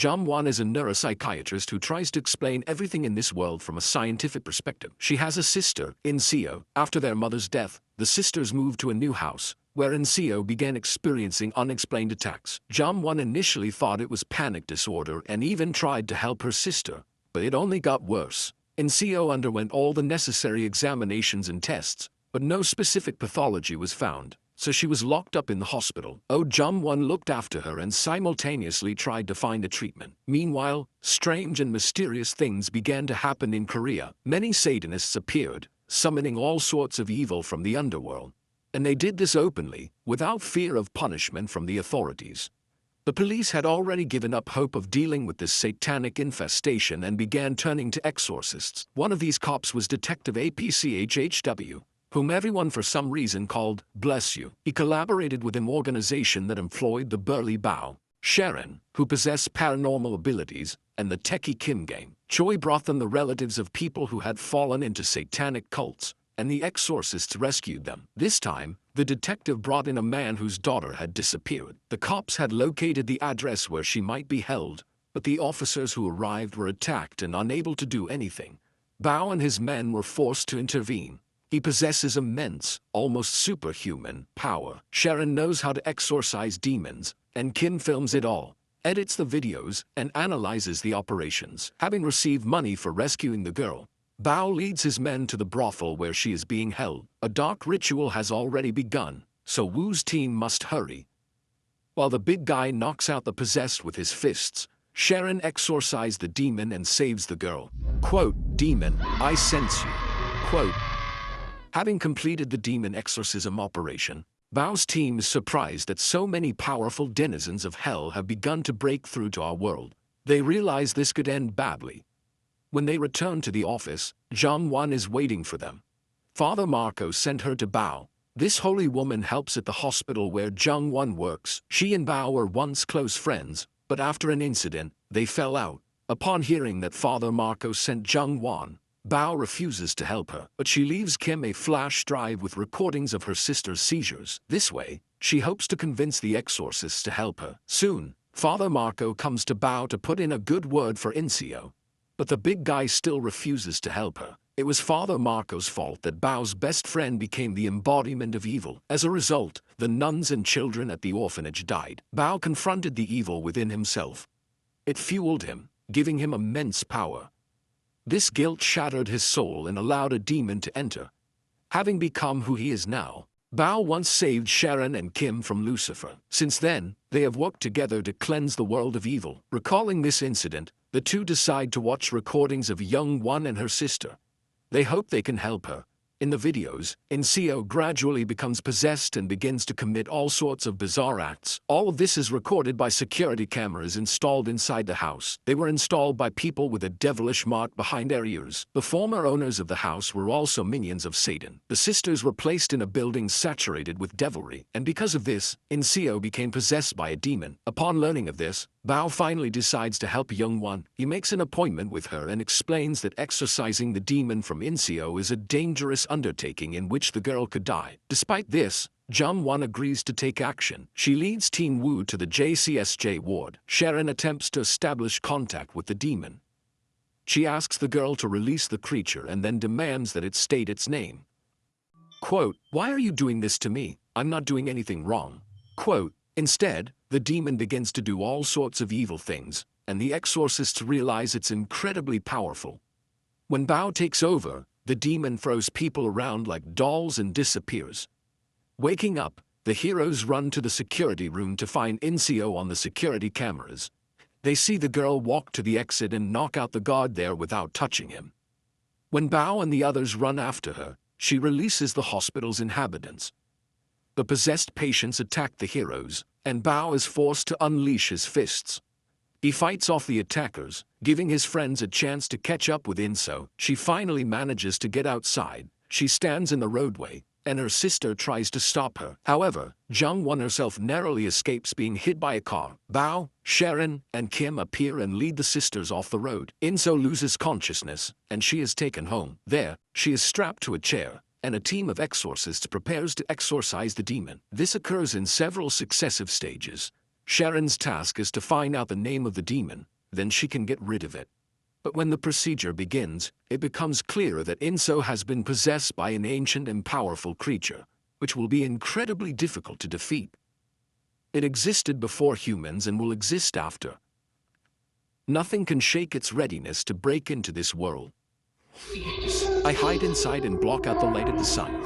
Jung-won is a neuropsychiatrist who tries to explain everything in this world from a scientific perspective. She has a sister, In-seo. After their mother's death, the sisters moved to a new house, where In-seo began experiencing unexplained attacks. Jung-won initially thought it was panic disorder and even tried to help her sister, but it only got worse. In-seo underwent all the necessary examinations and tests, but no specific pathology was found, so she was locked up in the hospital. Jung-won looked after her and simultaneously tried to find a treatment. Meanwhile, strange and mysterious things began to happen in Korea. Many Satanists appeared, summoning all sorts of evil from the underworld. And they did this openly, without fear of punishment from the authorities. The police had already given up hope of dealing with this satanic infestation and began turning to exorcists. One of these cops was Detective Ap Choi, whom everyone for some reason called Bless You. He collaborated with an organization that employed the burly Bao, Sharon, who possessed paranormal abilities, and the techie Kim gang. Choi brought them the relatives of people who had fallen into satanic cults, and the exorcists rescued them. This time, the detective brought in a man whose daughter had disappeared. The cops had located the address where she might be held, but the officers who arrived were attacked and unable to do anything. Bao and his men were forced to intervene. He possesses immense, almost superhuman, power. Sharon knows how to exorcise demons, and Kim films it all, edits the videos, and analyzes the operations. Having received money for rescuing the girl, Bao leads his men to the brothel where she is being held. A dark ritual has already begun, so Woo's team must hurry. While the big guy knocks out the possessed with his fists, Sharon exorcises the demon and saves the girl. Quote, "Demon, I sense you." Quote, having completed the demon exorcism operation, Bao's team is surprised that so many powerful denizens of hell have begun to break through to our world. They realize this could end badly. When they return to the office, Jung-won is waiting for them. Father Marco sent her to Bao. This holy woman helps at the hospital where Jung-won works. She and Bao were once close friends, but after an incident, they fell out. Upon hearing that Father Marco sent Jung-won, Bao refuses to help her, but she leaves Kim a flash drive with recordings of her sister's seizures. This way, she hopes to convince the exorcists to help her. Soon, Father Marco comes to Bao to put in a good word for In-seo. But the big guy still refuses to help her. It was Father Marco's fault that Bao's best friend became the embodiment of evil. As a result, the nuns and children at the orphanage died. Bao confronted the evil within himself. It fueled him, giving him immense power. This guilt shattered his soul and allowed a demon to enter. Having become who he is now, Bao once saved Sharon and Kim from Lucifer. Since then, they have worked together to cleanse the world of evil. Recalling this incident, the two decide to watch recordings of Jung-won and her sister. They hope they can help her. In the videos, In-seo gradually becomes possessed and begins to commit all sorts of bizarre acts. All of this is recorded by security cameras installed inside the house. They were installed by people with a devilish mark behind their ears. The former owners of the house were also minions of Satan. The sisters were placed in a building saturated with devilry, and because of this, In-seo became possessed by a demon. Upon learning of this, Bao finally decides to help Jung-won. He makes an appointment with her and explains that exorcising the demon from In-seo is a dangerous undertaking in which the girl could die. Despite this, Jung-won agrees to take action. She leads Team Woo to the JCSJ ward. Sharon attempts to establish contact with the demon. She asks the girl to release the creature and then demands that it state its name. Quote, "Why are you doing this to me? I'm not doing anything wrong." Quote, instead, the demon begins to do all sorts of evil things, and the exorcists realize it's incredibly powerful. When Bao takes over, the demon throws people around like dolls and disappears. Waking up, the heroes run to the security room to find In-seo on the security cameras. They see the girl walk to the exit and knock out the guard there without touching him. When Bao and the others run after her, she releases the hospital's inhabitants. The possessed patients attack the heroes, and Bao is forced to unleash his fists. He fights off the attackers, giving his friends a chance to catch up with In-seo. She finally manages to get outside. She stands in the roadway, and her sister tries to stop her. However, Jung-won herself narrowly escapes being hit by a car. Bao, Sharon, and Kim appear and lead the sisters off the road. In-seo loses consciousness, and she is taken home. There, she is strapped to a chair, and a team of exorcists prepares to exorcise the demon. This occurs in several successive stages. Sharon's task is to find out the name of the demon, then she can get rid of it. But when the procedure begins, it becomes clear that Inso has been possessed by an ancient and powerful creature, which will be incredibly difficult to defeat. It existed before humans and will exist after. Nothing can shake its readiness to break into this world. I hide inside and block out the light of the sun.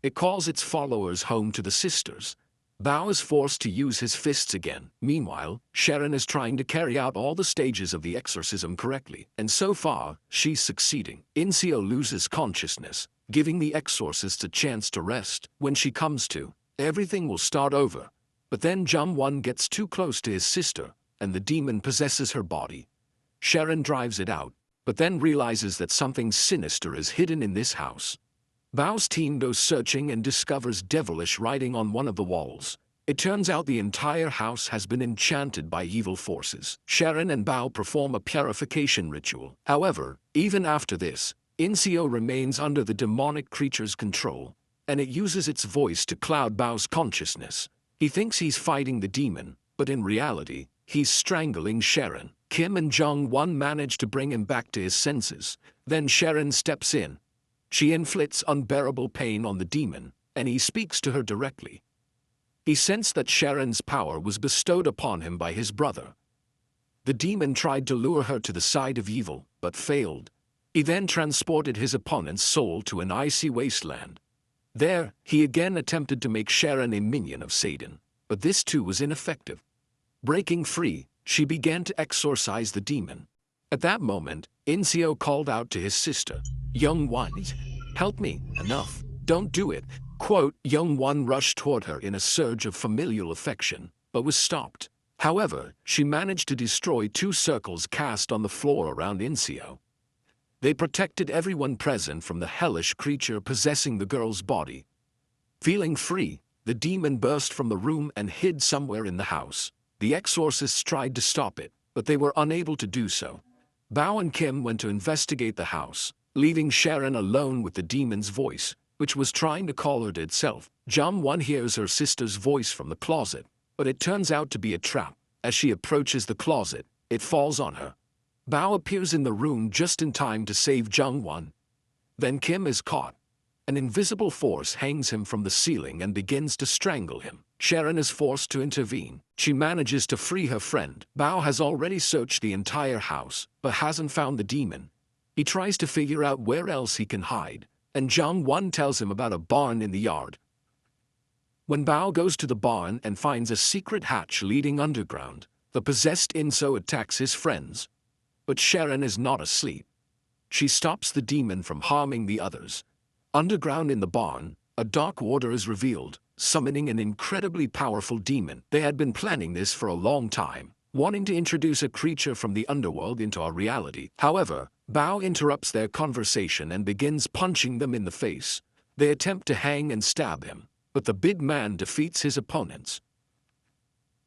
It calls its followers home to the sisters. Bao is forced to use his fists again. Meanwhile, Sharon is trying to carry out all the stages of the exorcism correctly, and so far, she's succeeding. Incio loses consciousness, giving the exorcist a chance to rest. When she comes to, everything will start over. But then Jung-won gets too close to his sister, and the demon possesses her body. Sharon drives it out, but then realizes that something sinister is hidden in this house. Bao's team goes searching and discovers devilish writing on one of the walls. It turns out the entire house has been enchanted by evil forces. Sharon and Bao perform a purification ritual. However, even after this, Incio remains under the demonic creature's control, and it uses its voice to cloud Bao's consciousness. He thinks he's fighting the demon, but in reality, he's strangling Sharon. Kim and Jung-won manage to bring him back to his senses. Then Sharon steps in. She inflicts unbearable pain on the demon, and he speaks to her directly. He sensed that Sharon's power was bestowed upon him by his brother. The demon tried to lure her to the side of evil, but failed. He then transported his opponent's soul to an icy wasteland. There, he again attempted to make Sharon a minion of Satan, but this too was ineffective. Breaking free, she began to exorcise the demon. At that moment, Incio called out to his sister, "Young-won, help me, enough, don't do it." Quote, Young-won rushed toward her in a surge of familial affection, but was stopped. However, she managed to destroy 2 circles cast on the floor around Incio. They protected everyone present from the hellish creature possessing the girl's body. Feeling free, the demon burst from the room and hid somewhere in the house. The exorcists tried to stop it, but they were unable to do so. Bao and Kim went to investigate the house, leaving Sharon alone with the demon's voice, which was trying to call her to itself. Jung-won hears her sister's voice from the closet, but it turns out to be a trap. As she approaches the closet, it falls on her. Bao appears in the room just in time to save Jung-won. Then Kim is caught. An invisible force hangs him from the ceiling and begins to strangle him. Sharon is forced to intervene. She manages to free her friend. Bao has already searched the entire house, but hasn't found the demon. He tries to figure out where else he can hide, and Jung-won tells him about a barn in the yard. When Bao goes to the barn and finds a secret hatch leading underground, the possessed Inso attacks his friends. But Sharon is not asleep. She stops the demon from harming the others. Underground in the barn, a dark warder is revealed, summoning an incredibly powerful demon. They had been planning this for a long time, wanting to introduce a creature from the underworld into our reality. However, Bao interrupts their conversation and begins punching them in the face. They attempt to hang and stab him, but the big man defeats his opponents.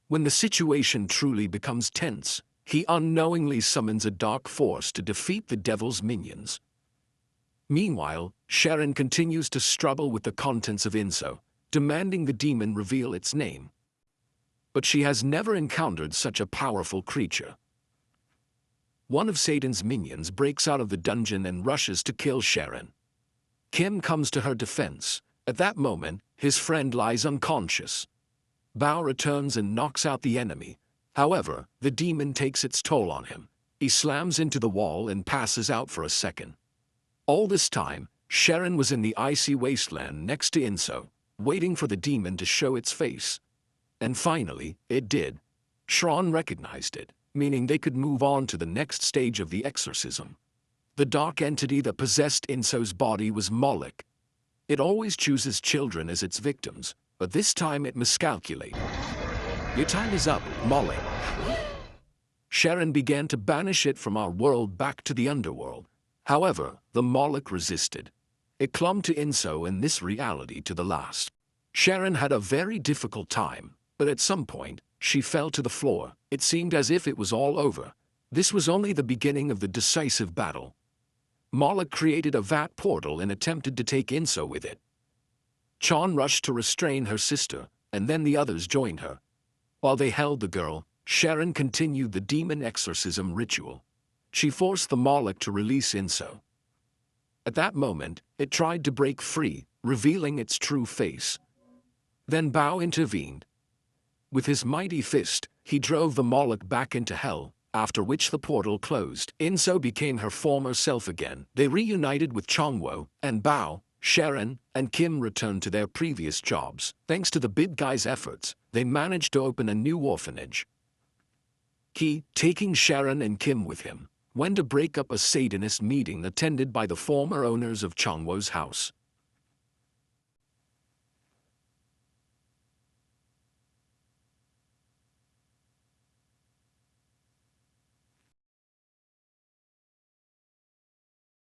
When the situation truly becomes tense, he unknowingly summons a dark force to defeat the devil's minions. Meanwhile, Sharon continues to struggle with the contents of Inso, demanding the demon reveal its name. But she has never encountered such a powerful creature. One of Satan's minions breaks out of the dungeon and rushes to kill Sharon. Kim comes to her defense. At that moment, his friend lies unconscious. Bao returns and knocks out the enemy. However, the demon takes its toll on him. He slams into the wall and passes out for a second. All this time, Sharon was in the icy wasteland next to Inso, waiting for the demon to show its face. And finally, it did. Sharon recognized it, meaning they could move on to the next stage of the exorcism. The dark entity that possessed Inso's body was Moloch. It always chooses children as its victims, but this time it miscalculated. Your time is up, Moloch. Sharon began to banish it from our world back to the underworld. However, the Moloch resisted. It clung to Inso in this reality to the last. Sharon had a very difficult time, but at some point, she fell to the floor. It seemed as if it was all over. This was only the beginning of the decisive battle. Moloch created a vat portal and attempted to take Inso with it. Chon rushed to restrain her sister, and then the others joined her. While they held the girl, Sharon continued the demon exorcism ritual. She forced the Moloch to release Inso. At that moment, it tried to break free, revealing its true face. Then Bao intervened. With his mighty fist, he drove the Moloch back into hell, after which the portal closed. Inso became her former self again. They reunited with Chongwo, and Bao, Sharon, and Kim returned to their previous jobs. Thanks to the big guy's efforts, they managed to open a new orphanage. He, taking Sharon and Kim with him, went to break up a Satanist meeting attended by the former owners of Chongwo's house.